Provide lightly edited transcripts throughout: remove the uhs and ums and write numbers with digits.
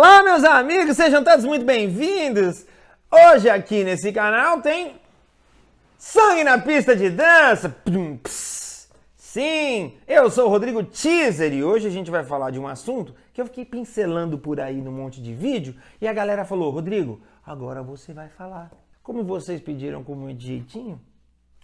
Olá, meus amigos, sejam todos muito bem-vindos! Hoje aqui nesse canal tem sangue na pista de dança! Sim, eu sou o Rodrigo Teaser e hoje a gente vai falar de um assunto que eu fiquei pincelando por aí num monte de vídeo e a galera falou: Rodrigo, agora você vai falar. Como vocês pediram com muito jeitinho,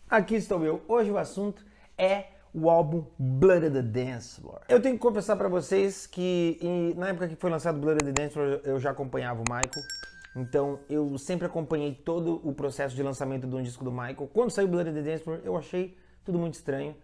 aqui estou eu. Hoje o assunto é o álbum Blood of the Dance Floor. Eu tenho que confessar pra vocês que na época que foi lançado Blood of the Dance Floor, eu já acompanhava o Michael. Então eu sempre acompanhei todo o processo de lançamento de um disco do Michael. Quando saiu Blood of the Dance Floor, eu achei tudo muito estranho.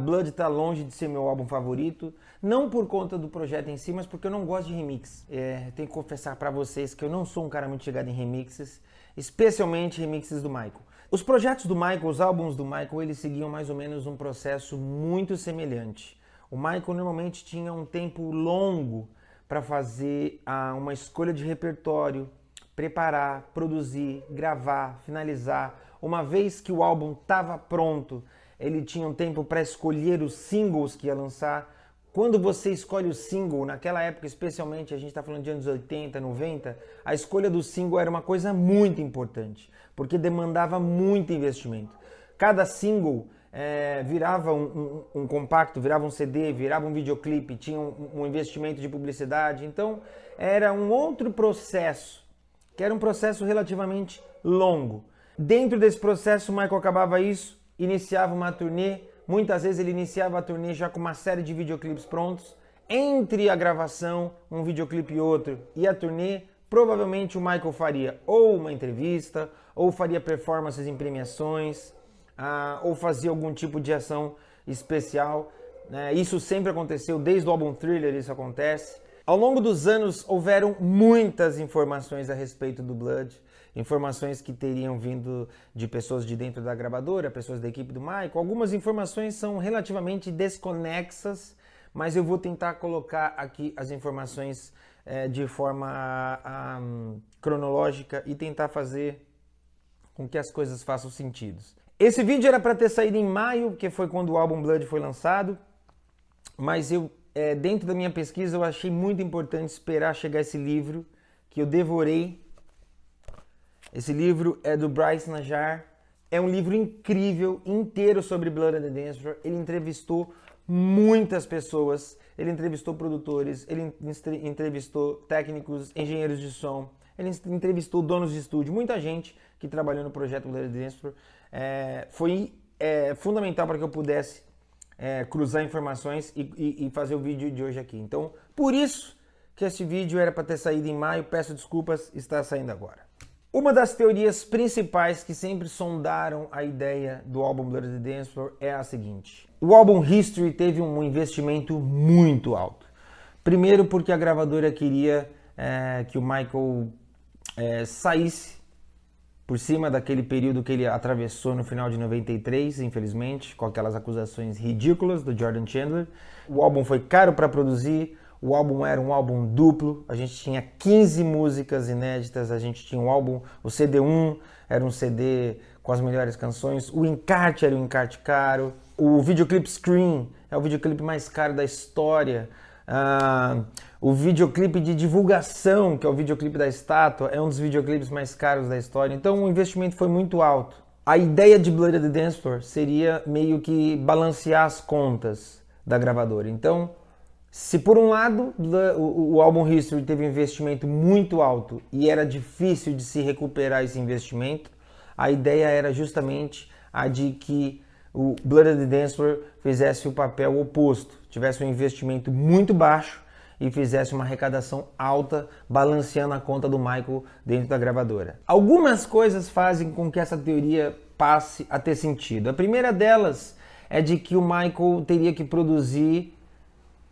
Blood tá longe de ser meu álbum favorito. Não por conta do projeto em si, mas porque eu não gosto de remix. Tenho que confessar pra vocês que eu não sou um cara muito chegado em remixes, especialmente remixes do Michael. Os projetos do Michael, os álbuns do Michael, eles seguiam mais ou menos um processo muito semelhante. O Michael normalmente tinha um tempo longo para fazer uma escolha de repertório, preparar, produzir, gravar, finalizar. Uma vez que o álbum estava pronto, ele tinha um tempo para escolher os singles que ia lançar. Quando você escolhe o single, naquela época especialmente, a gente está falando de anos 80, 90, a escolha do single era uma coisa muito importante, porque demandava muito investimento. Cada single virava um compacto, virava um CD, virava um videoclipe, tinha um investimento de publicidade, então era um outro processo, que era um processo relativamente longo. Dentro desse processo, o Michael acabava isso, iniciava uma turnê. Muitas vezes ele iniciava a turnê já com uma série de videoclipes prontos. Entre a gravação, um videoclipe e outro, e a turnê, provavelmente o Michael faria ou uma entrevista, ou faria performances em premiações, ou fazia algum tipo de ação especial. Isso sempre aconteceu, desde o álbum Thriller isso acontece. Ao longo dos anos houveram muitas informações a respeito do Blood, informações que teriam vindo de pessoas de dentro da gravadora, pessoas da equipe do Michael. Algumas informações são relativamente desconexas, mas eu vou tentar colocar aqui as informações de forma cronológica e tentar fazer com que as coisas façam sentido. Esse vídeo era para ter saído em maio, que foi quando o álbum Blood foi lançado, mas dentro da minha pesquisa eu achei muito importante esperar chegar esse livro, que eu devorei. Esse livro é do Bryce Najjar, é um livro incrível, inteiro sobre Blood of the Dance Floor. Ele entrevistou muitas pessoas, ele entrevistou produtores, ele entrevistou técnicos, engenheiros de som, ele entrevistou donos de estúdio, muita gente que trabalhou no projeto Blood of the Dance Floor. Foi fundamental para que eu pudesse cruzar informações e fazer o vídeo de hoje aqui. Então, por isso que esse vídeo era para ter saído em maio, peço desculpas, está saindo agora. Uma das teorias principais que sempre sondaram a ideia do álbum Blood of the Dance Floor é a seguinte: o álbum History teve um investimento muito alto. Primeiro porque a gravadora queria que o Michael saísse por cima daquele período que ele atravessou no final de 93, infelizmente, com aquelas acusações ridículas do Jordan Chandler. O álbum foi caro para produzir. O álbum era um álbum duplo, a gente tinha 15 músicas inéditas, a gente tinha um álbum, o CD1 era um CD com as melhores canções, o encarte era um encarte caro, o videoclipe Scream é o videoclipe mais caro da história, o videoclipe de divulgação, que é o videoclipe da estátua, é um dos videoclipes mais caros da história, então o investimento foi muito alto. A ideia de Blood of the Dance Floor seria meio que balancear as contas da gravadora, então se por um lado o álbum History teve um investimento muito alto e era difícil de se recuperar esse investimento, a ideia era justamente a de que o Blood of the Dance Floor fizesse o papel oposto, tivesse um investimento muito baixo e fizesse uma arrecadação alta, balanceando a conta do Michael dentro da gravadora. Algumas coisas fazem com que essa teoria passe a ter sentido. A primeira delas é de que o Michael teria que produzir,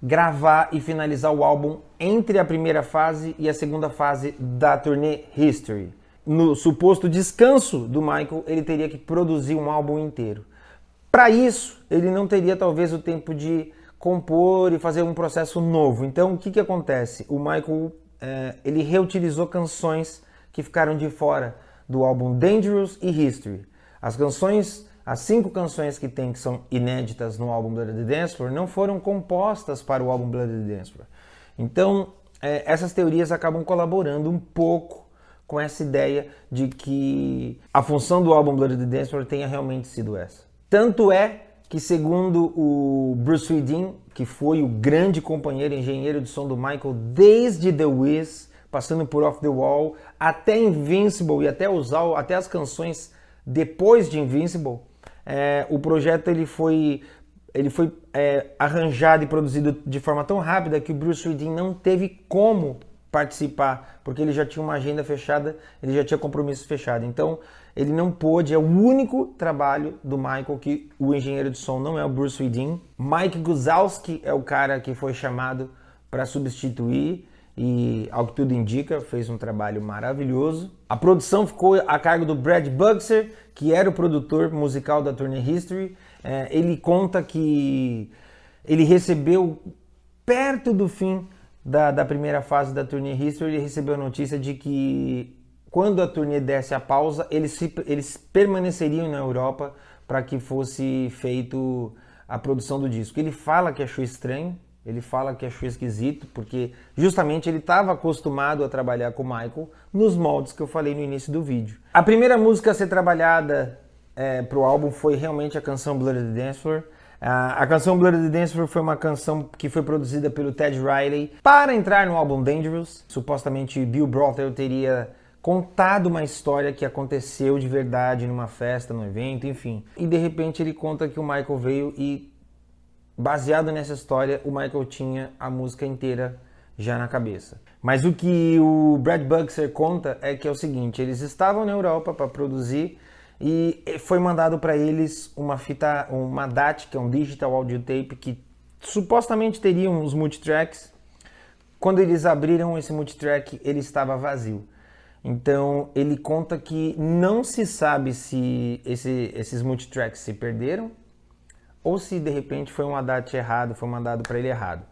gravar e finalizar o álbum entre a primeira fase e a segunda fase da turnê History. No suposto descanso do Michael, ele teria que produzir um álbum inteiro. Para isso, ele não teria talvez o tempo de compor e fazer um processo novo. Então, o que acontece? O Michael ele reutilizou canções que ficaram de fora do álbum Dangerous e History. As 5 canções que tem, que são inéditas no álbum Blood of the Dance Floor, não foram compostas para o álbum Blood of the Dance Floor. Então, essas teorias acabam colaborando um pouco com essa ideia de que a função do álbum Blood the Dance Floor tenha realmente sido essa. Tanto é que, segundo o Bruce Swedien, que foi o grande companheiro e engenheiro de som do Michael desde The Wiz, passando por Off the Wall, até Invincible e até as canções depois de Invincible, o projeto ele foi arranjado e produzido de forma tão rápida que o Bruce Swedien não teve como participar, porque ele já tinha uma agenda fechada, ele já tinha compromisso fechado. Então, ele não pôde, é o único trabalho do Michael que o engenheiro de som não é o Bruce Swedien. Mike Guzauski é o cara que foi chamado para substituir e, ao que tudo indica, fez um trabalho maravilhoso. A produção ficou a cargo do Brad Buxer, que era o produtor musical da turnê History. Ele conta que ele recebeu, perto do fim da primeira fase da turnê History, ele recebeu a notícia de que quando a turnê desse a pausa, eles permaneceriam na Europa para que fosse feito a produção do disco. Ele fala que achou estranho, ele fala que achou esquisito, porque justamente ele estava acostumado a trabalhar com o Michael nos moldes que eu falei no início do vídeo. A primeira música a ser trabalhada para o álbum foi realmente a canção Blood the Dance Floor. A canção Blood the Dance Floor foi uma canção que foi produzida pelo Ted Riley para entrar no álbum Dangerous. Supostamente Bill Brothel teria contado uma história que aconteceu de verdade numa festa, num evento, enfim. E de repente ele conta que o Michael veio e, baseado nessa história, o Michael tinha a música inteira já na cabeça. Mas o que o Brad Buxer conta é que é o seguinte: eles estavam na Europa para produzir e foi mandado para eles uma DAT, que é um Digital Audio Tape, que supostamente teria uns multitracks. Quando eles abriram esse multitrack, ele estava vazio. Então ele conta que não se sabe se esses multitracks se perderam ou se de repente foi um ADAT errado, foi mandado para ele errado.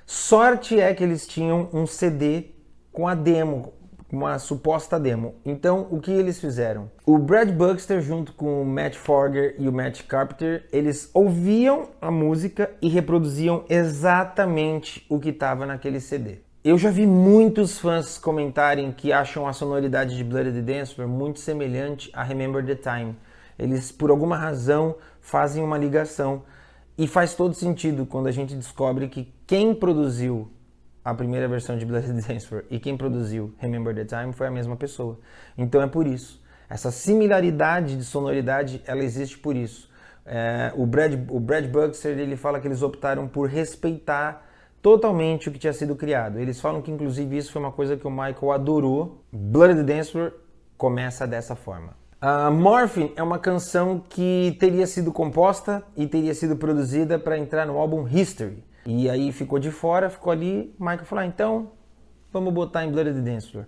Sorte é que eles tinham um CD com a demo, uma suposta demo. Então o que eles fizeram? O Brad Buxer junto com o Matt Forger e o Matt Carpenter, eles ouviam a música e reproduziam exatamente o que estava naquele CD. Eu já vi muitos fãs comentarem que acham a sonoridade de Blood the Dance Floor muito semelhante a Remember the Time. Eles, por alguma razão, fazem uma ligação. E faz todo sentido quando a gente descobre que quem produziu a primeira versão de Blood the Dance Floor e quem produziu Remember the Time foi a mesma pessoa. Então é por isso. Essa similaridade de sonoridade, ela existe por isso. O Brad Buxer, ele fala que eles optaram por respeitar totalmente o que tinha sido criado. Eles falam que inclusive isso foi uma coisa que o Michael adorou. Blood the Dance Floor começa dessa forma. Morphine é uma canção que teria sido composta e teria sido produzida para entrar no álbum History. E aí ficou de fora, ficou ali. O Michael falou: então vamos botar em Blood the Dance Floor.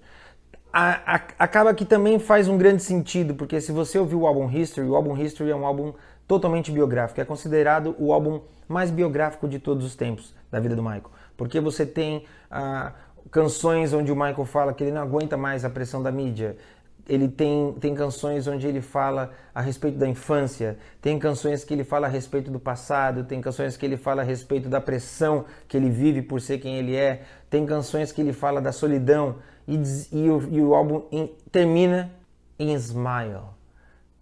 Acaba que também faz um grande sentido, porque se você ouvir o álbum History é um álbum totalmente biográfico. É considerado o álbum mais biográfico de todos os tempos da vida do Michael. Porque você tem canções onde o Michael fala que ele não aguenta mais a pressão da mídia. Ele tem canções onde ele fala a respeito da infância, tem canções que ele fala a respeito do passado, tem canções que ele fala a respeito da pressão que ele vive por ser quem ele é, tem canções que ele fala da solidão, e o álbum termina em Smile,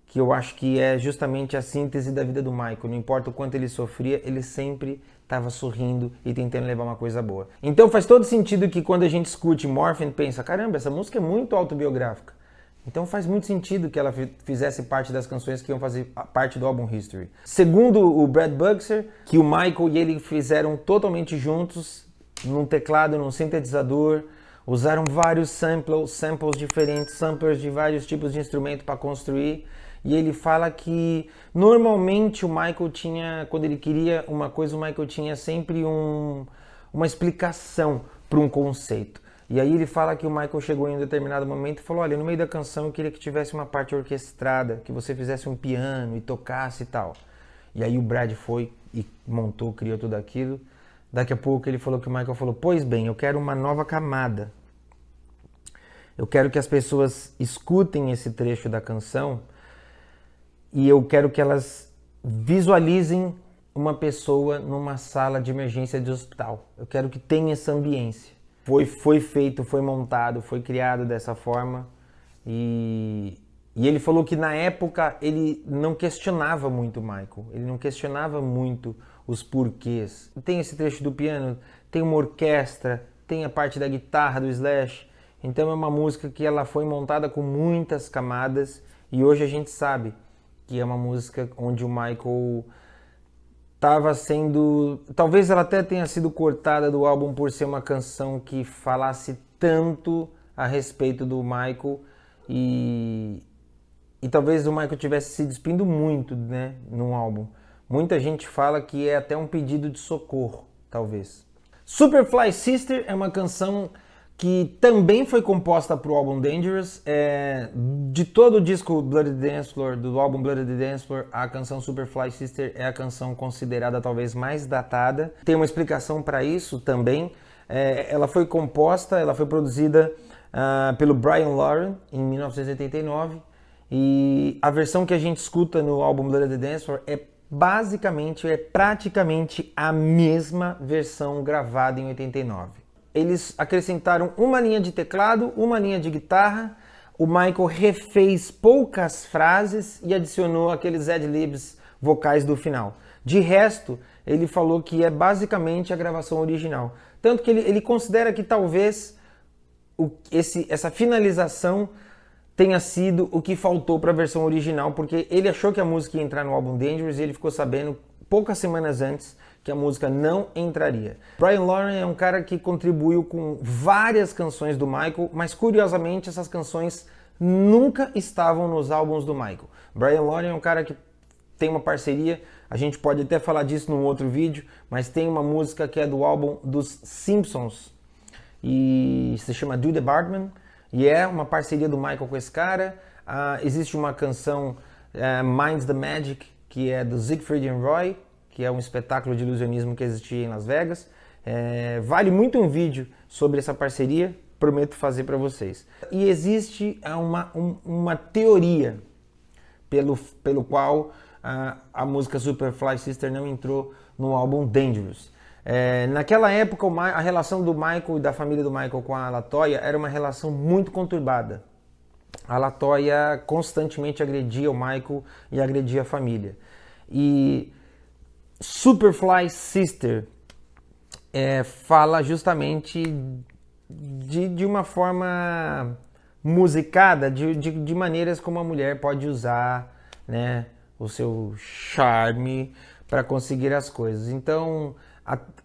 que eu acho que é justamente a síntese da vida do Michael. Não importa o quanto ele sofria, ele sempre estava sorrindo e tentando levar uma coisa boa. Então faz todo sentido que quando a gente escute Morphine, pensa: caramba, essa música é muito autobiográfica. Então faz muito sentido que ela fizesse parte das canções que iam fazer parte do álbum History. Segundo o Brad Buxer, que o Michael e ele fizeram totalmente juntos, num teclado, num sintetizador, usaram vários samples diferentes, samplers de vários tipos de instrumento para construir. E ele fala que normalmente o Michael tinha, quando ele queria uma coisa, o Michael tinha sempre uma explicação para um conceito. E aí ele fala que o Michael chegou em um determinado momento e falou: olha, no meio da canção eu queria que tivesse uma parte orquestrada, que você fizesse um piano e tocasse e tal. E aí o Brad foi e montou, criou tudo aquilo. Daqui a pouco ele falou que o Michael falou: pois bem, eu quero uma nova camada. Eu quero que as pessoas escutem esse trecho da canção e eu quero que elas visualizem uma pessoa numa sala de emergência de hospital. Eu quero que tenha essa ambiência. foi montado, foi criado dessa forma. E ele falou que na época ele não questionava muito o Michael, ele não questionava muito os porquês. Tem esse trecho do piano, tem uma orquestra, tem a parte da guitarra do Slash. Então é uma música que ela foi montada com muitas camadas e hoje a gente sabe que é uma música onde o Michael estava sendo... Talvez ela até tenha sido cortada do álbum por ser uma canção que falasse tanto a respeito do Michael e talvez o Michael tivesse se despindo muito, né, no álbum. Muita gente fala que é até um pedido de socorro, talvez. Superfly Sister é uma canção que também foi composta para o álbum Dangerous. De todo o disco Bloody Dance Floor, do álbum Bloody Dance Floor, a canção Superfly Sister é a canção considerada talvez mais datada. Tem uma explicação para isso também. Ela foi composta, ela foi produzida pelo Brian Lauren em 1989 e a versão que a gente escuta no álbum Bloody Dance Floor é praticamente a mesma versão gravada em 89. Eles acrescentaram uma linha de teclado, uma linha de guitarra, o Michael refez poucas frases e adicionou aqueles ad-libs vocais do final. De resto, ele falou que é basicamente a gravação original. Tanto que ele considera que talvez essa finalização tenha sido o que faltou para a versão original, porque ele achou que a música ia entrar no álbum Dangerous e ele ficou sabendo poucas semanas antes que a música não entraria. Brian Lauren é um cara que contribuiu com várias canções do Michael, mas curiosamente essas canções nunca estavam nos álbuns do Michael. Brian Lauren é um cara que tem uma parceria, a gente pode até falar disso num outro vídeo, mas tem uma música que é do álbum dos Simpsons e se chama Do the Bartman e é uma parceria do Michael com esse cara. Existe uma canção Minds the Magic, que é do Siegfried and Roy, que é um espetáculo de ilusionismo que existia em Las Vegas. Vale muito um vídeo sobre essa parceria, prometo fazer para vocês. E existe uma teoria pelo qual a música Superfly Sister não entrou no álbum Dangerous. Naquela época, a relação do Michael e da família do Michael com a LaToya era uma relação muito conturbada. A LaToya constantemente agredia o Michael e agredia a família. E Superfly Sister fala justamente de uma forma musicada, de maneiras como a mulher pode usar, né, o seu charme para conseguir as coisas. Então,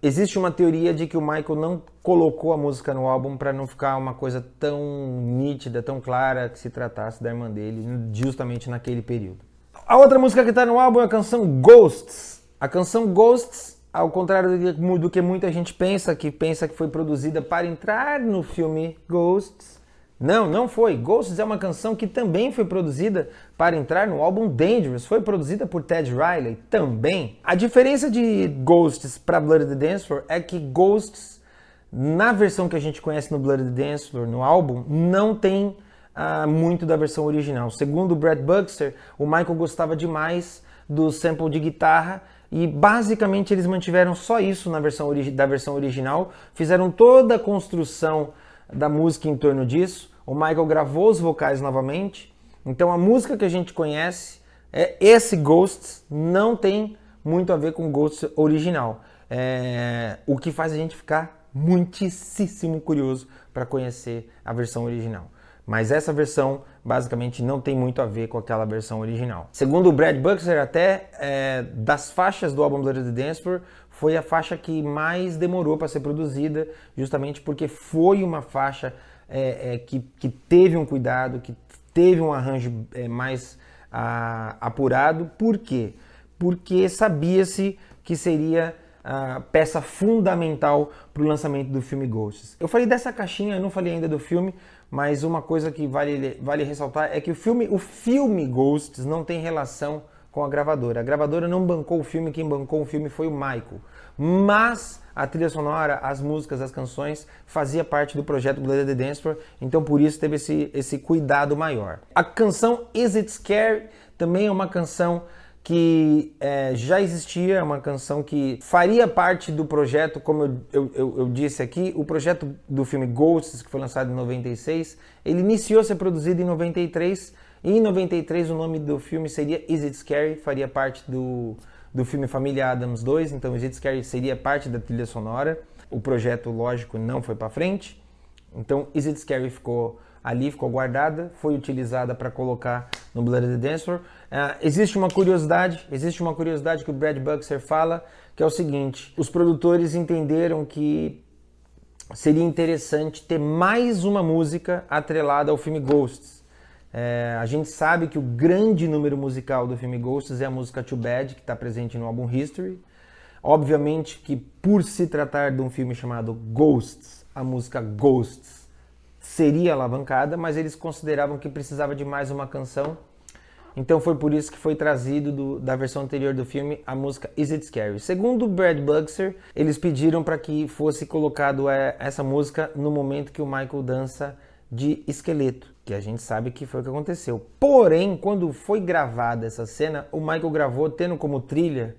existe uma teoria de que o Michael não colocou a música no álbum para não ficar uma coisa tão nítida, tão clara, que se tratasse da irmã dele, justamente naquele período. A outra música que está no álbum é a canção Ghosts. A canção Ghosts, ao contrário do que muita gente pensa que foi produzida para entrar no filme Ghosts, não foi. Ghosts é uma canção que também foi produzida para entrar no álbum Dangerous, foi produzida por Ted Riley também. A diferença de Ghosts para Bloody Dance Floor é que Ghosts, na versão que a gente conhece no Bloody Dance Floor, no álbum, não tem muito da versão original. Segundo o Brad Buxer, o Michael gostava demais do sample de guitarra e basicamente eles mantiveram só isso da versão original, fizeram toda a construção da música em torno disso. O Michael gravou os vocais novamente, então a música que a gente conhece, esse Ghosts, não tem muito a ver com o Ghosts original, o que faz a gente ficar muitíssimo curioso para conhecer a versão original. Mas essa versão basicamente não tem muito a ver com aquela versão original. Segundo o Brad Buxer, até das faixas do álbum Bloody Dance Floor, foi a faixa que mais demorou para ser produzida, justamente porque foi uma faixa que teve um cuidado, que teve um arranjo mais apurado. Por quê? Porque sabia-se que seria a peça fundamental para o lançamento do filme Ghosts. Eu falei dessa caixinha, eu não falei ainda do filme, mas uma coisa que vale ressaltar é que o filme Ghosts não tem relação com a gravadora. A gravadora não bancou o filme, quem bancou o filme foi o Michael. Mas a trilha sonora, as músicas, as canções, fazia parte do projeto Bloody Dance Floor, então por isso teve esse cuidado maior. A canção Is It Scary também é uma canção que já existia, uma canção que faria parte do projeto, como eu disse aqui, o projeto do filme Ghosts, que foi lançado em 96, ele iniciou a ser produzido em 93, e em 93 o nome do filme seria Is It Scary, faria parte do filme Família Addams 2, então Is It Scary seria parte da trilha sonora. O projeto, lógico, não foi para frente, então Is It Scary ficou ali, ficou guardada, foi utilizada para colocar no Blood the Dance Floor. Existe uma curiosidade que o Brad Buxer fala, que é o seguinte: os produtores entenderam que seria interessante ter mais uma música atrelada ao filme Ghosts. A gente sabe que o grande número musical do filme Ghosts é a música Too Bad, que está presente no álbum History. Obviamente que, por se tratar de um filme chamado Ghosts, a música Ghosts seria alavancada, mas eles consideravam que precisava de mais uma canção. Então foi por isso que foi trazido da versão anterior do filme a música Is It Scary. Segundo o Brad Buxer, eles pediram para que fosse colocado essa música no momento que o Michael dança de esqueleto, que a gente sabe que foi o que aconteceu. Porém, quando foi gravada essa cena, o Michael gravou tendo como trilha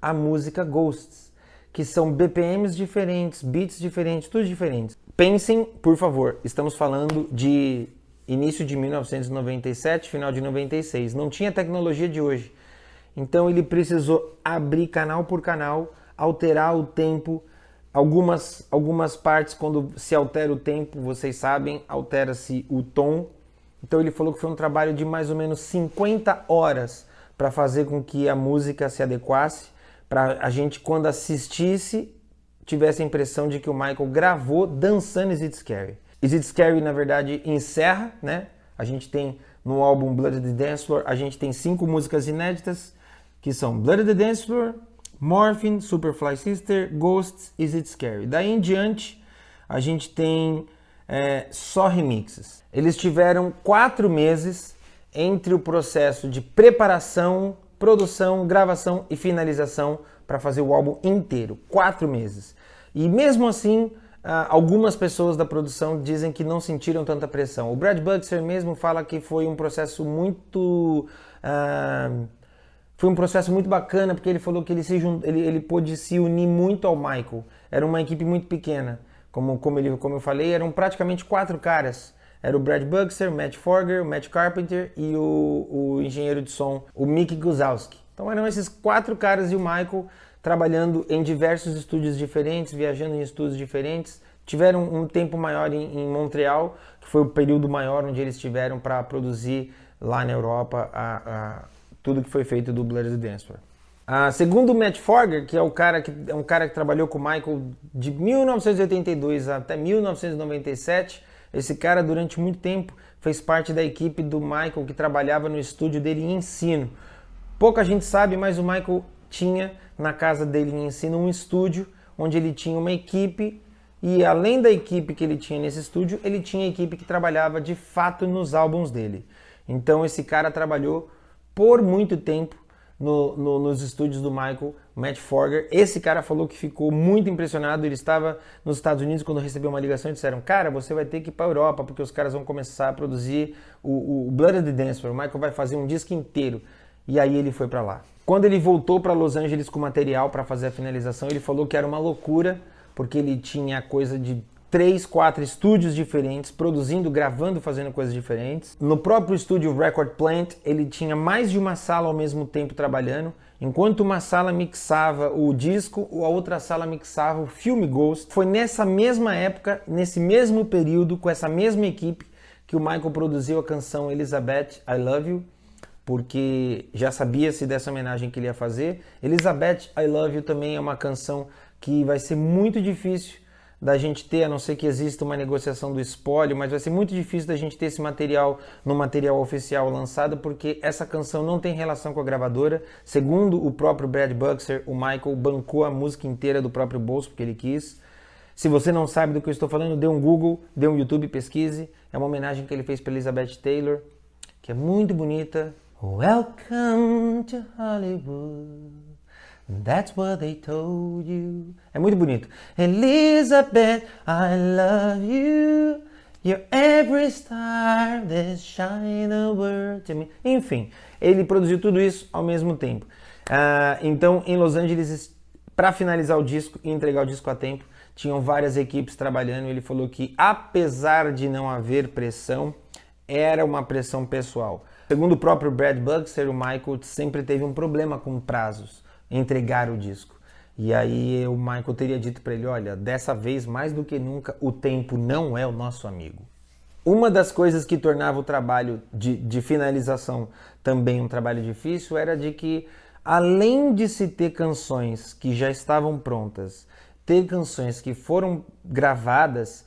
a música Ghosts, que são BPMs diferentes, beats diferentes, tudo diferente. Pensem, por favor, estamos falando de início de 1997, final de 96. Não tinha tecnologia de hoje. Então ele precisou abrir canal por canal, alterar o tempo. Algumas partes, quando se altera o tempo, vocês sabem, altera-se o tom. Então ele falou que foi um trabalho de mais ou menos 50 horas para fazer com que a música se adequasse, para a gente, quando assistisse, tivesse a impressão de que o Michael gravou dançando Is It Scary. Is It Scary, na verdade, encerra, né? A gente tem no álbum Blood the Dance Floor, a gente tem 5 músicas inéditas, que são Blood the Dance Floor, Morphine, Superfly Sister, Ghosts, Is It Scary. Daí em diante, a gente tem só remixes. Eles tiveram 4 meses entre o processo de preparação, produção, gravação e finalização para fazer o álbum inteiro. 4 meses. E mesmo assim, algumas pessoas da produção dizem que não sentiram tanta pressão. O Brad Buxer mesmo fala que foi um processo muito bacana, porque ele falou que ele pôde se unir muito ao Michael. Era uma equipe muito pequena. Como eu falei, eram praticamente 4 caras. Era o Brad Buxer, o Matt Forger, o Matt Carpenter e o engenheiro de som, o Mick Guzowski. Então eram esses 4 caras e o Michael trabalhando em diversos estúdios diferentes, viajando em estúdios diferentes. Tiveram um tempo maior em Montreal, que foi o período maior onde eles tiveram para produzir lá na Europa tudo que foi feito do Blood the Dance Floor. Segundo o Matt Forger, que é um cara que trabalhou com o Michael de 1982 até 1997, esse cara durante muito tempo fez parte da equipe do Michael que trabalhava no estúdio dele em Ensino. Pouca gente sabe, mas o Michael tinha na casa dele em Ensino um estúdio onde ele tinha uma equipe, e além da equipe que ele tinha nesse estúdio, ele tinha a equipe que trabalhava de fato nos álbuns dele. Então esse cara trabalhou por muito tempo nos estúdios do Michael, Matt Forger. Esse cara falou que ficou muito impressionado. Ele estava nos Estados Unidos quando recebeu uma ligação e disseram: cara, você vai ter que ir para a Europa porque os caras vão começar a produzir o Blood the Dance Floor. O Michael vai fazer um disco inteiro. E aí ele foi para lá. Quando ele voltou para Los Angeles com material para fazer a finalização, ele falou que era uma loucura, porque ele tinha coisa de 3, 4 estúdios diferentes, produzindo, gravando, fazendo coisas diferentes. No próprio estúdio Record Plant, ele tinha mais de uma sala ao mesmo tempo trabalhando. Enquanto uma sala mixava o disco, a outra sala mixava o filme Ghost. Foi nessa mesma época, nesse mesmo período, com essa mesma equipe, que o Michael produziu a canção Elizabeth, I Love You, porque já sabia-se dessa homenagem que ele ia fazer. Elizabeth, I Love You também é uma canção que vai ser muito difícil da gente ter, a não ser que exista uma negociação do espólio, mas vai ser muito difícil da gente ter esse material no material oficial lançado, porque essa canção não tem relação com a gravadora. Segundo o próprio Brad Buxer, o Michael bancou a música inteira do próprio bolso, porque ele quis. Se você não sabe do que eu estou falando, dê um Google, dê um YouTube, pesquise. É uma homenagem que ele fez para Elizabeth Taylor, que é muito bonita. Welcome to Hollywood, that's what they told you. É muito bonito. Elizabeth, I love you. You're every star that shine the world to me. Enfim, ele produziu tudo isso ao mesmo tempo. Então, em Los Angeles, para finalizar o disco e entregar o disco a tempo, tinham várias equipes trabalhando. Ele falou que, apesar de não haver pressão, era uma pressão pessoal. Segundo o próprio Brad Buxer, o Michael sempre teve um problema com prazos, entregar o disco. E aí o Michael teria dito para ele, olha, dessa vez, mais do que nunca, o tempo não é o nosso amigo. Uma das coisas que tornava o trabalho de finalização também um trabalho difícil era de que, além de se ter canções que já estavam prontas, ter canções que foram gravadas,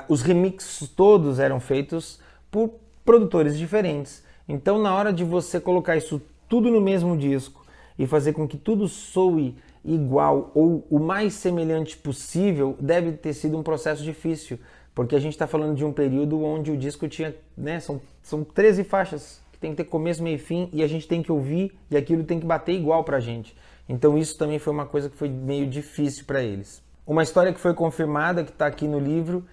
os remixes todos eram feitos por produtores diferentes. Então, na hora de você colocar isso tudo no mesmo disco e fazer com que tudo soe igual ou o mais semelhante possível, deve ter sido um processo difícil, porque a gente está falando de um período onde o disco tinha, né, são 13 faixas, que tem que ter começo, meio e fim, e a gente tem que ouvir e aquilo tem que bater igual pra gente. Então isso também foi uma coisa que foi meio difícil para eles. Uma história que foi confirmada, que está aqui no livro,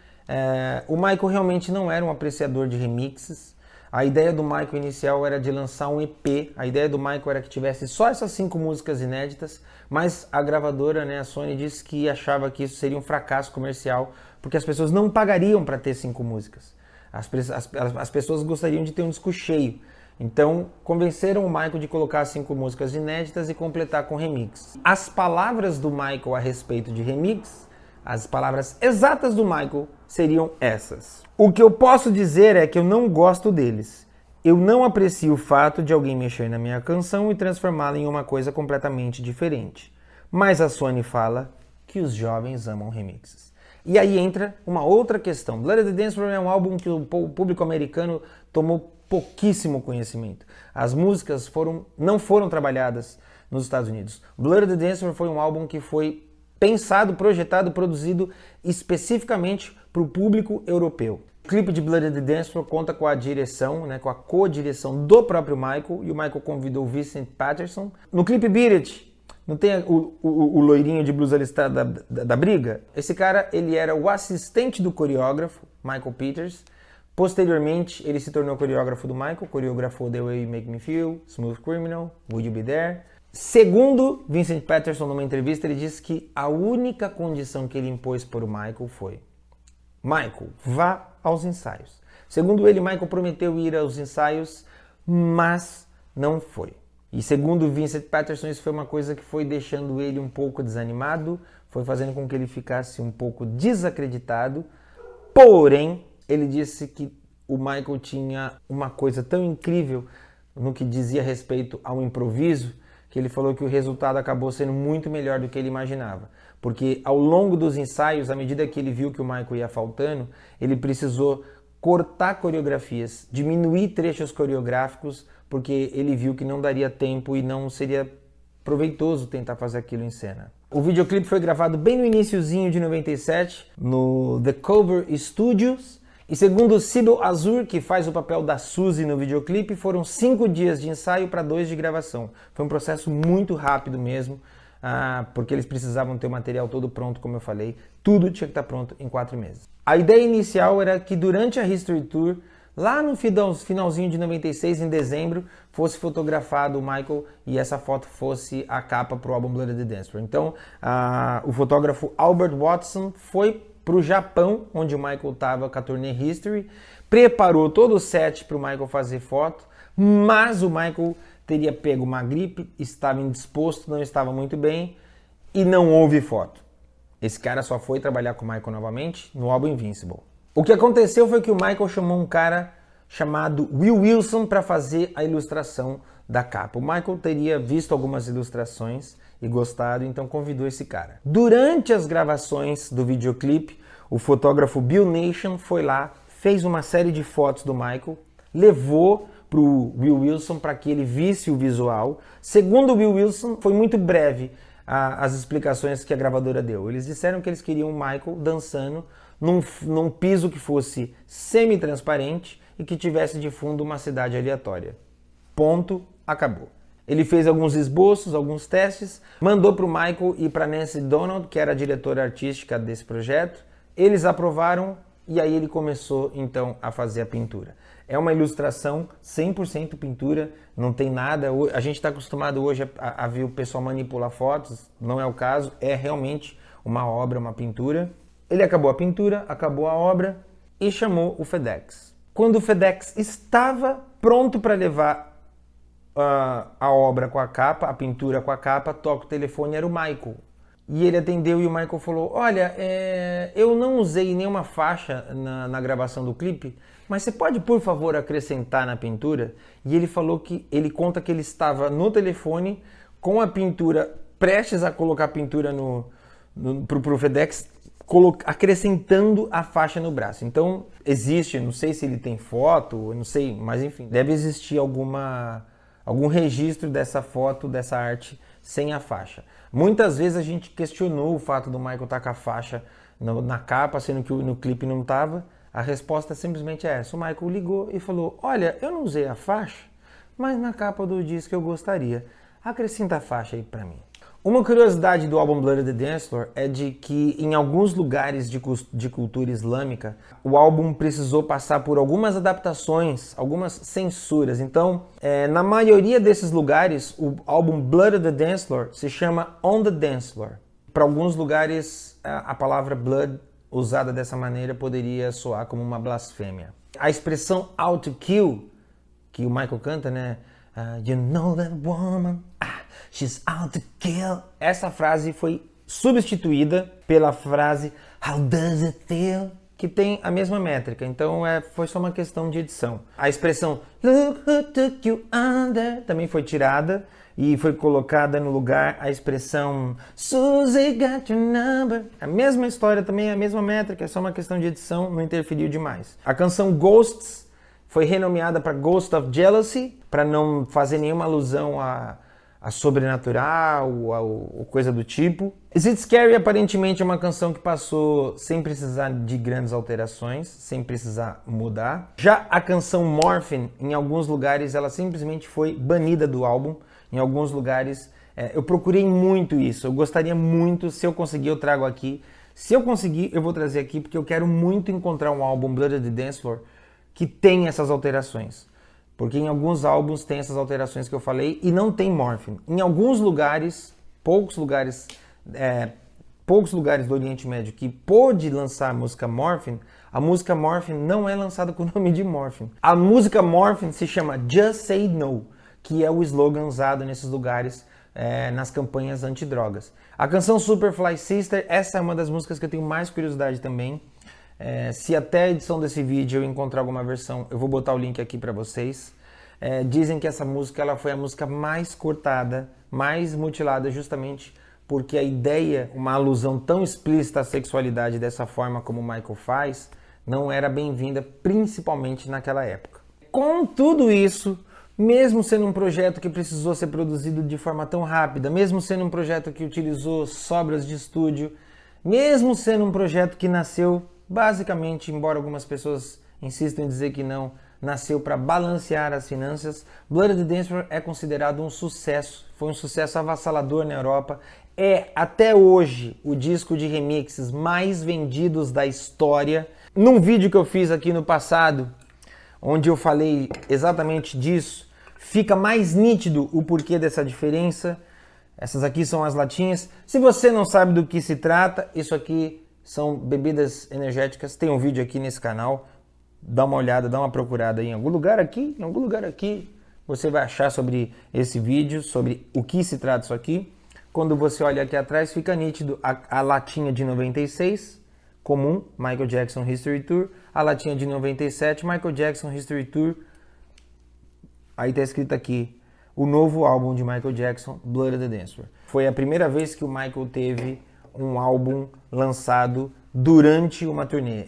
o Michael realmente não era um apreciador de remixes. A ideia do Michael inicial era de lançar um EP, a ideia do Michael era que tivesse só essas 5 músicas inéditas, mas a gravadora, né, a Sony, disse que achava que isso seria um fracasso comercial, porque as pessoas não pagariam para ter 5 músicas. As pessoas gostariam de ter um disco cheio. Então, convenceram o Michael de colocar 5 músicas inéditas e completar com remix. As palavras do Michael a respeito de remix, as palavras exatas do Michael seriam essas. O que eu posso dizer é que eu não gosto deles. Eu não aprecio o fato de alguém mexer na minha canção e transformá-la em uma coisa completamente diferente. Mas a Sony fala que os jovens amam remixes. E aí entra uma outra questão. Blood the Dance Floor é um álbum que o público americano tomou pouquíssimo conhecimento. As músicas não foram trabalhadas nos Estados Unidos. Blood the Dance Floor foi um álbum que foi pensado, projetado, produzido especificamente para o público europeu. O clipe de Blood the Dance Floor conta com a direção, né, com a co-direção do próprio Michael, e o Michael convidou o Vincent Patterson. No clipe Beat It, não tem o loirinho de blusa listrada da briga? Esse cara, ele era o assistente do coreógrafo, Michael Peters. Posteriormente, ele se tornou coreógrafo do Michael, coreografou The Way You Make Me Feel, Smooth Criminal, Would You Be There? Segundo Vincent Patterson, numa entrevista, ele disse que a única condição que ele impôs para o Michael foi: Michael, vá aos ensaios. Segundo ele, Michael prometeu ir aos ensaios, mas não foi. E segundo Vincent Patterson, isso foi uma coisa que foi deixando ele um pouco desanimado, foi fazendo com que ele ficasse um pouco desacreditado. Porém, ele disse que o Michael tinha uma coisa tão incrível no que dizia respeito ao improviso, que ele falou que o resultado acabou sendo muito melhor do que ele imaginava. Porque ao longo dos ensaios, à medida que ele viu que o Michael ia faltando, ele precisou cortar coreografias, diminuir trechos coreográficos, porque ele viu que não daria tempo e não seria proveitoso tentar fazer aquilo em cena. O videoclipe foi gravado bem no iniciozinho de 97, no The Cover Studios, e segundo Sybil Azur, que faz o papel da Suzy no videoclipe, foram 5 dias de ensaio para 2 de gravação. Foi um processo muito rápido mesmo, porque eles precisavam ter o material todo pronto, como eu falei. Tudo tinha que estar pronto em 4 meses. A ideia inicial era que durante a History Tour, lá no finalzinho de 96, em dezembro, fosse fotografado o Michael e essa foto fosse a capa para o álbum Blood the Dance Floor. Então, o fotógrafo Albert Watson foi para o Japão, onde o Michael estava com a turnê History, preparou todo o set para o Michael fazer foto, mas o Michael teria pego uma gripe, estava indisposto, não estava muito bem e não houve foto. Esse cara só foi trabalhar com o Michael novamente no álbum Invincible. O que aconteceu foi que o Michael chamou um cara chamado Will Wilson para fazer a ilustração da capa. O Michael teria visto algumas ilustrações e gostado, então convidou esse cara. Durante as gravações do videoclipe, o fotógrafo Bill Nation foi lá, fez uma série de fotos do Michael, levou para o Will Wilson para que ele visse o visual. Segundo o Will Wilson, foi muito breve as explicações que a gravadora deu. Eles disseram que eles queriam o Michael dançando num piso que fosse semi-transparente e que tivesse de fundo uma cidade aleatória. Ponto, acabou. Ele fez alguns esboços, alguns testes, mandou para o Michael e para Nancy Donald, que era a diretora artística desse projeto. Eles aprovaram, e aí ele começou então a fazer a pintura. É uma ilustração 100% pintura, não tem nada. A gente está acostumado hoje a ver o pessoal manipular fotos, não é o caso, é realmente uma obra, uma pintura. Ele acabou a pintura, acabou a obra e chamou o FedEx. Quando o FedEx estava pronto para levar a obra com a capa, a pintura com a capa, toca o telefone, era o Michael. E ele atendeu e o Michael falou, olha, eu não usei nenhuma faixa na gravação do clipe, mas você pode, por favor, acrescentar na pintura? E ele falou que, ele conta que ele estava no telefone com a pintura, prestes a colocar a pintura pro FedEx, acrescentando a faixa no braço. Então, existe, não sei se ele tem foto, não sei, mas enfim, deve existir algum registro dessa foto, dessa arte, sem a faixa. Muitas vezes a gente questionou o fato do Michael estar com a faixa na capa, sendo que no clipe não estava. A resposta simplesmente é essa. O Michael ligou e falou, olha, eu não usei a faixa, mas na capa do disco eu gostaria. Acrescenta a faixa aí pra mim. Uma curiosidade do álbum Blood on the Dance Floor é de que em alguns lugares de cultura islâmica, o álbum precisou passar por algumas adaptações, algumas censuras. Então, na maioria desses lugares, o álbum Blood on the Dance Floor se chama On the Dance Floor. Para alguns lugares, a palavra blood usada dessa maneira poderia soar como uma blasfêmia. A expressão out to kill, que o Michael canta, né? You know that woman, she's out to kill. Essa frase foi substituída pela frase How does it feel? Que tem a mesma métrica, então foi só uma questão de edição. A expressão Look who took you under também foi tirada e foi colocada no lugar a expressão Susie got your number. A mesma história também, a mesma métrica, é só uma questão de edição, não interferiu demais. A canção Ghosts foi renomeada para Ghost of Jealousy, para não fazer nenhuma alusão a sobrenatural ou coisa do tipo. Is It Scary aparentemente é uma canção que passou sem precisar de grandes alterações, sem precisar mudar. Já a canção Morphine, em alguns lugares, ela simplesmente foi banida do álbum. Em alguns lugares, eu procurei muito isso. Eu gostaria muito, se eu conseguir, eu trago aqui. Se eu conseguir, eu vou trazer aqui, porque eu quero muito encontrar um álbum Blood on the Dance Floor que tem essas alterações. Porque em alguns álbuns tem essas alterações que eu falei e não tem Morphine. Em alguns lugares, poucos lugares do Oriente Médio que pôde lançar a música Morphine não é lançada com o nome de Morphine. A música Morphine se chama Just Say No, que é o slogan usado nesses lugares nas campanhas antidrogas. A canção Superfly Sister, essa é uma das músicas que eu tenho mais curiosidade também. Se até a edição desse vídeo eu encontrar alguma versão, eu vou botar o link aqui para vocês. Dizem que essa música ela foi a música mais cortada, mais mutilada, justamente porque a ideia, uma alusão tão explícita à sexualidade dessa forma como o Michael faz, não era bem-vinda, principalmente naquela época. Com tudo isso, mesmo sendo um projeto que precisou ser produzido de forma tão rápida, mesmo sendo um projeto que utilizou sobras de estúdio, mesmo sendo um projeto que nasceu basicamente, embora algumas pessoas insistam em dizer que não, nasceu para balancear as finanças, Blood on the Dance Floor é considerado um sucesso, foi um sucesso avassalador na Europa, é até hoje o disco de remixes mais vendidos da história. Num vídeo que eu fiz aqui no passado, onde eu falei exatamente disso, fica mais nítido o porquê dessa diferença. Essas aqui são as latinhas. Se você não sabe do que se trata, isso aqui são bebidas energéticas, tem um vídeo aqui nesse canal, dá uma olhada, dá uma procurada aí em algum lugar aqui, você vai achar sobre esse vídeo, sobre o que se trata isso aqui. Quando você olha aqui atrás, fica nítido a latinha de 96, comum, Michael Jackson History Tour, a latinha de 97, Michael Jackson History Tour, aí tá escrito aqui, o novo álbum de Michael Jackson, Blood on the Dance Floor. Foi a primeira vez que o Michael teve um álbum lançado durante uma turnê.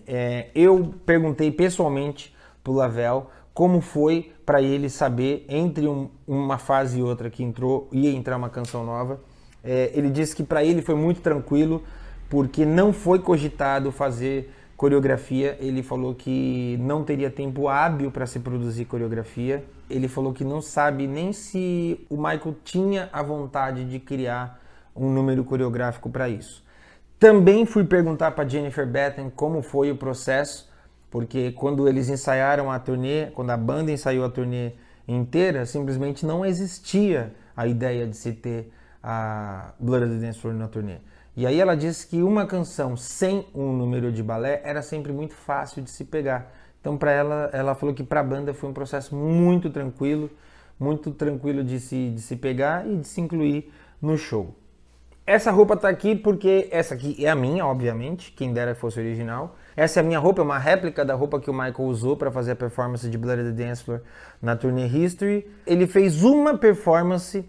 Eu perguntei pessoalmente pro Lavelle como foi para ele saber entre uma fase e outra que ia entrar uma canção nova. Ele disse que para ele foi muito tranquilo porque não foi cogitado fazer coreografia. Ele falou que não teria tempo hábil para se produzir coreografia. Ele falou que não sabe nem se o Michael tinha a vontade de criar um número coreográfico para isso. Também fui perguntar para Jennifer Batten como foi o processo porque quando eles ensaiaram a turnê, quando a banda ensaiou a turnê inteira, simplesmente não existia a ideia de se ter a Blood on the Dance Floor na turnê. E aí ela disse que uma canção sem um número de balé era sempre muito fácil de se pegar. Então para ela falou que para a banda foi um processo muito tranquilo de se pegar e de se incluir no show. Essa roupa tá aqui porque essa aqui é a minha, obviamente, quem dera fosse original. Essa é a minha roupa, é uma réplica da roupa que o Michael usou para fazer a performance de Blood on the Dance Floor na turnê History. Ele fez uma performance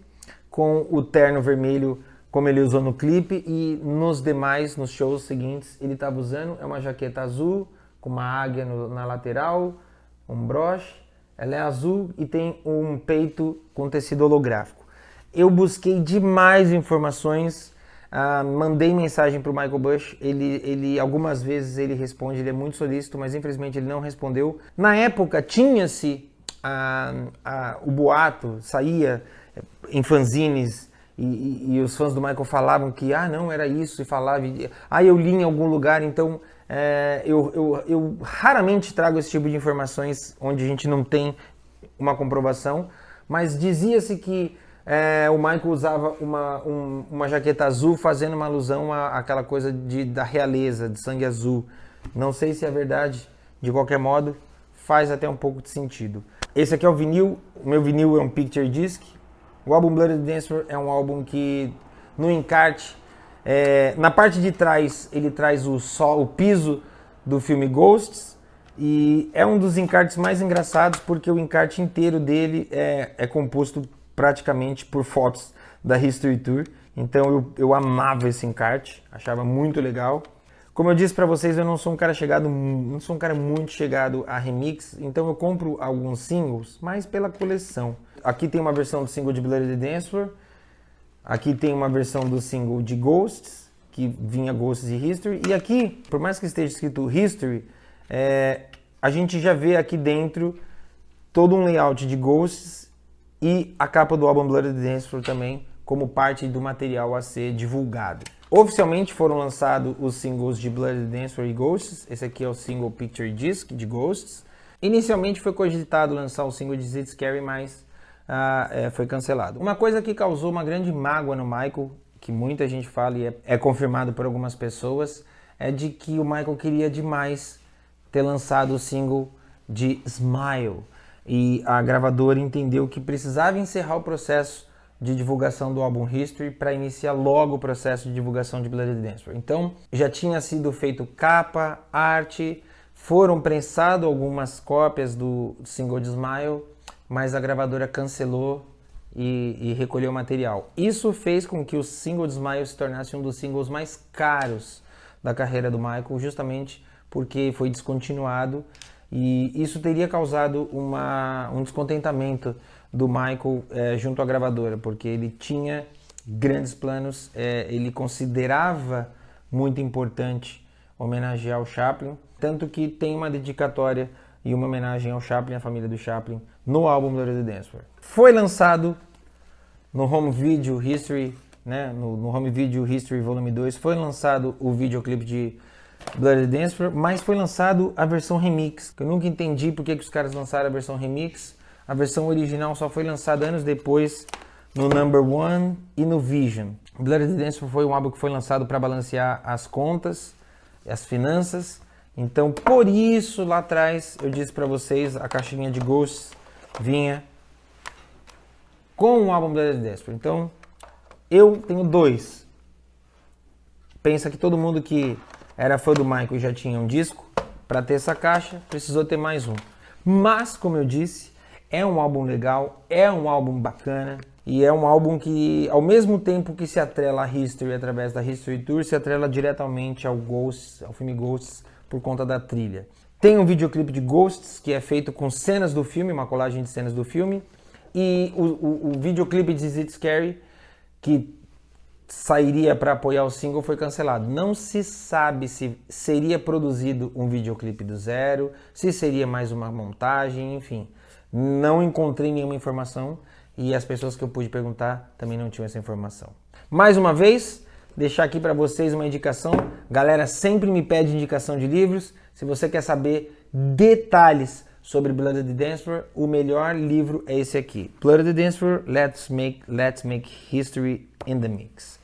com o terno vermelho como ele usou no clipe, e nos demais, nos shows seguintes, ele estava usando uma jaqueta azul com uma águia na lateral, um broche, ela é azul e tem um peito com tecido holográfico. Eu busquei demais informações, mandei mensagem para o Michael Bush, ele algumas vezes ele responde, ele é muito solícito, mas infelizmente ele não respondeu. Na época tinha-se o boato, saía em fanzines, e os fãs do Michael falavam que não era isso, e falava, eu li em algum lugar. Então eu raramente trago esse tipo de informações onde a gente não tem uma comprovação, mas dizia-se que o Michael usava uma jaqueta azul fazendo uma alusão àquela coisa da realeza, de sangue azul. Não sei se é verdade, de qualquer modo faz até um pouco de sentido. Esse aqui é o vinil, o meu vinil é um picture disc. O álbum Blood on the Dance Floor é um álbum que no encarte, na parte de trás ele traz o piso do filme Ghosts, e é um dos encartes mais engraçados porque o encarte inteiro dele é composto praticamente por fotos da History Tour. Então eu amava esse encarte, achava muito legal. Como eu disse para vocês, eu não sou um cara muito chegado a remix, então eu compro alguns singles, mas pela coleção. Aqui tem uma versão do single de Blood on the Dance Floor, aqui tem uma versão do single de Ghosts, que vinha Ghosts e History, e aqui, por mais que esteja escrito History, a gente já vê aqui dentro todo um layout de Ghosts e a capa do álbum Blood on the Dance Floor também, como parte do material a ser divulgado. Oficialmente foram lançados os singles de Blood on the Dance Floor e Ghosts. Esse aqui é o single Picture Disc de Ghosts. Inicialmente foi cogitado lançar o single de It's Scary, mas foi cancelado. Uma coisa que causou uma grande mágoa no Michael, que muita gente fala e é confirmado por algumas pessoas, é de que o Michael queria demais ter lançado o single de Smile. E a gravadora entendeu que precisava encerrar o processo de divulgação do álbum History para iniciar logo o processo de divulgação de Blood on the Dance Floor. Então já tinha sido feito capa, arte, foram prensadas algumas cópias do single de Smile, mas a gravadora cancelou e recolheu o material. Isso fez com que o single de Smile se tornasse um dos singles mais caros da carreira do Michael, justamente porque foi descontinuado, e isso teria causado um descontentamento do Michael junto à gravadora, porque ele tinha grandes planos, ele considerava muito importante homenagear o Chaplin, tanto que tem uma dedicatória e uma homenagem ao Chaplin, à família do Chaplin, no álbum Blood on the Dance Floor. Foi lançado no Home Video History, no Home Video History Volume 2, foi lançado o videoclipe de Blood on the Dance Floor, mas foi lançado a versão remix, que eu nunca entendi porque que os caras lançaram a versão remix. A versão original só foi lançada anos depois no Number One e no Vision. Blood on the Dance Floor foi um álbum que foi lançado para balancear as contas, as finanças. Então, por isso, lá atrás, eu disse para vocês, a caixinha de Ghosts vinha com o álbum Blood on the Dance Floor. Então, eu tenho dois. Pensa que todo mundo que era fã do Michael e já tinha um disco, para ter essa caixa, precisou ter mais um. Mas, como eu disse, é um álbum legal, é um álbum bacana, e é um álbum que, ao mesmo tempo que se atrela à History através da History Tour, se atrela diretamente ao Ghosts, ao filme Ghosts, por conta da trilha. Tem um videoclipe de Ghosts, que é feito com cenas do filme, uma colagem de cenas do filme, e o videoclipe de It's Scary, que sairia para apoiar o single, foi cancelado. Não se sabe se seria produzido um videoclipe do zero, se seria mais uma montagem, enfim. Não encontrei nenhuma informação e as pessoas que eu pude perguntar também não tinham essa informação. Mais uma vez, deixar aqui para vocês uma indicação. Galera sempre me pede indicação de livros. Se você quer saber detalhes sobre Blood on the Dance Floor. O melhor livro é esse aqui. Blood on the Dance Floor, Let's Make History in the Mix.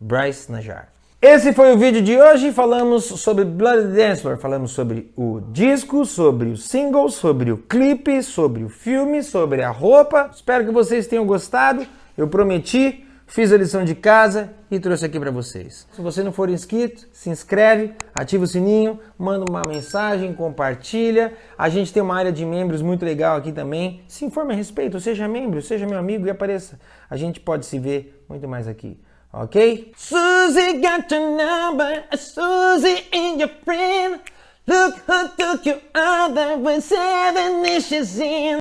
Bryce Najjar. Esse foi o vídeo de hoje. Falamos sobre Blood on the Dance Floor. Falamos sobre o disco, sobre o single, sobre o clipe, sobre o filme, sobre a roupa. Espero que vocês tenham gostado. Eu prometi, fiz a lição de casa e trouxe aqui para vocês. Se você não for inscrito, se inscreve, ativa o sininho, manda uma mensagem, compartilha. A gente tem uma área de membros muito legal aqui também. Se informe a respeito, seja membro, seja meu amigo e apareça. A gente pode se ver muito mais aqui. Ok? Susie got your number, Susie ain't your friend. Look who took you out there with 7 issues in.